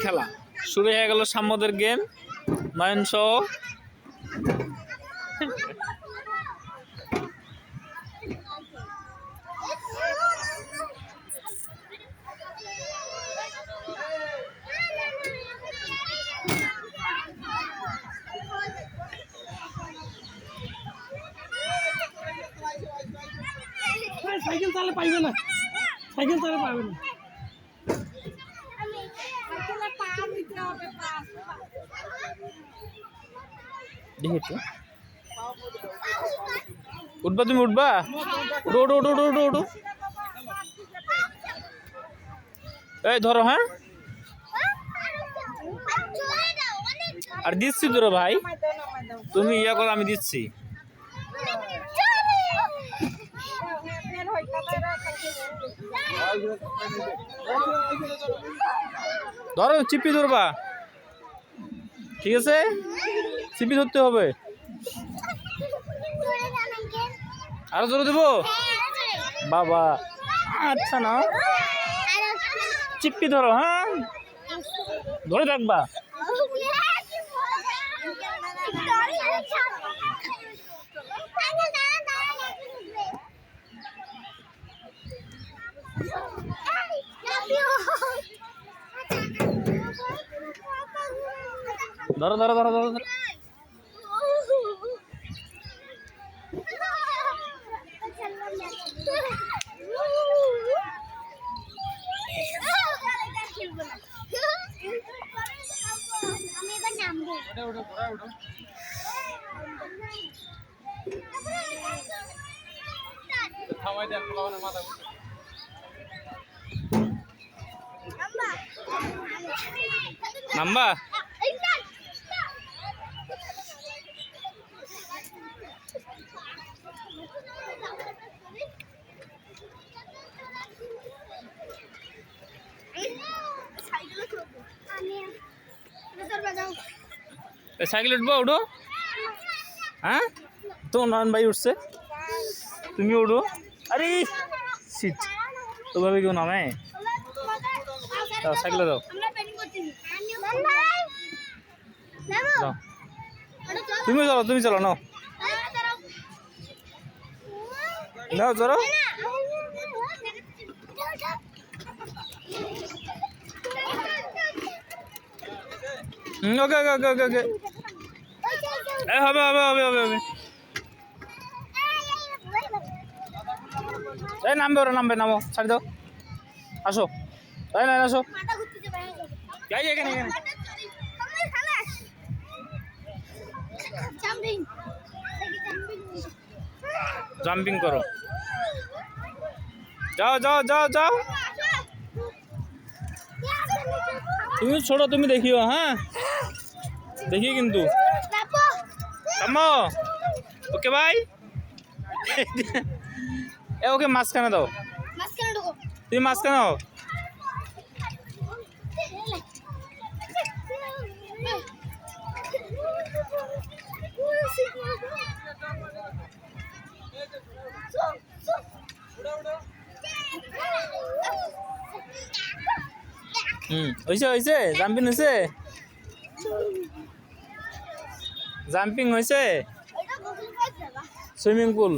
খেলা শুরু হয়ে গেল সাম্যদের গেম নয়ন সহ সাইকেল চালে পাইবে না সাইকেল চালে পাবে না উঠবা তুমি উঠবা উঠো উঠো উঠো উঠো উঠো এই ধরো হ্যাঁ আর দিচ্ছি ধরো ভাই তুমি ইয়া করো আমি দিচ্ছি ধরো চিপি ধরবা ঠিক আছে চিপি ধরতে হবে আরো ধরে দেবো বাবা আচ্ছা না চিপি ধরো হ্যাঁ ধরে থাকবা ধরো ধরো ধরো ধরো ধরো নাম্বা সাইকেল উঠবো উঠো হ্যাঁ তো নয়ন ভাই উঠছে তুমি উঠো আরে সিট তো ভাবে কেউ নামে সাইকেলে দাও তুমি চলো তুমি চলো নাও নাও চলো ওকে ওকে ওকে ওকে ওকে হবে হবে হবে হবে হবে এই নামবে ওরা নামবে নামো ছাড়ি দাও আসো তাই না আসো যাই এখানে এখানে জাম্পিং করো যাও যাও যাও যাও তুমি ছোড়ো তুমি দেখিও হ্যাঁ দেখি কিন্তু ওকে ভাই এ ওকে মাঝখানে দাও তুমি মাঝখানে দাও হয়েছে হয়েছে জাম্পিং হয়েছে জাম্পিং হয়েছে সুইমিং পুল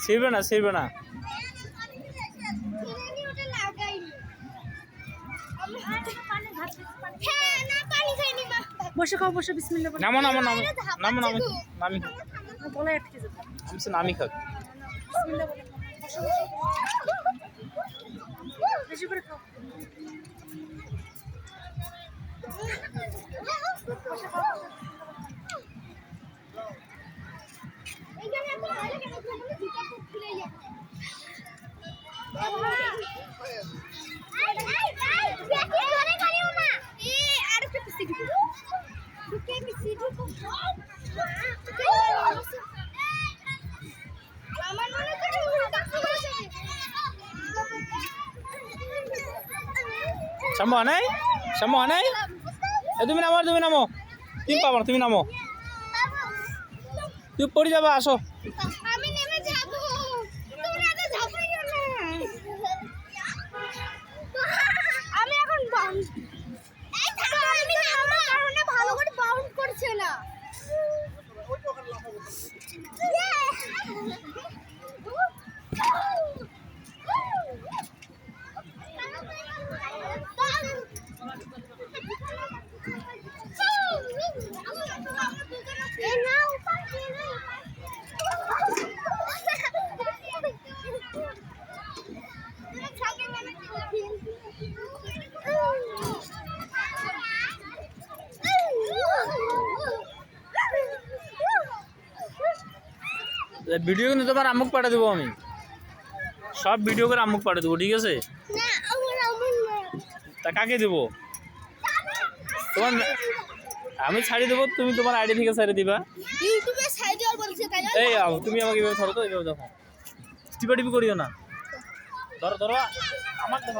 ছিড়বে না ছিড়বে না বসে খাও বসে বিসমিল্লাহ নামো নামো নামো নামো নামো নামি গলায় আটকে যাবে পিছনে আমি খাক। বেশি করে খাও। শ্যাম্বু আনাই, শ্যাম্বু আনাই, তুমি নামো, তুমি নামো, তুমি পাবো না, তুমি নামো, তুমি পড়ে যাবা, আসো। আমি নেমে যাব, তোমরা তো ঝাঁপাইও না। আমি এখন বাউন্ড, এই থাকো, আমি নামার কারণে ভালো করে বাউন্ড করছে না। ভিডিও কিন্তু তোমার আম্মুক পাঠিয়ে দেবো আমি, সব ভিডিও করে আম্মুক পাঠিয়ে দেবো, ঠিক আছে? তা কাকে দেবো? তোমার আমি ছাড়িয়ে দেবো, তুমি তোমার আইডি থেকে ছাড়িয়ে দিবা। ইউটিউবে ছাড়িয়ে দেওয়ার বলছে, তাই না? এই তুমি আমাকে এভাবে ধরো তো, এইভাবে দেখো, টিপা টিপি করিও না, ধরো ধরো আমার দেখো।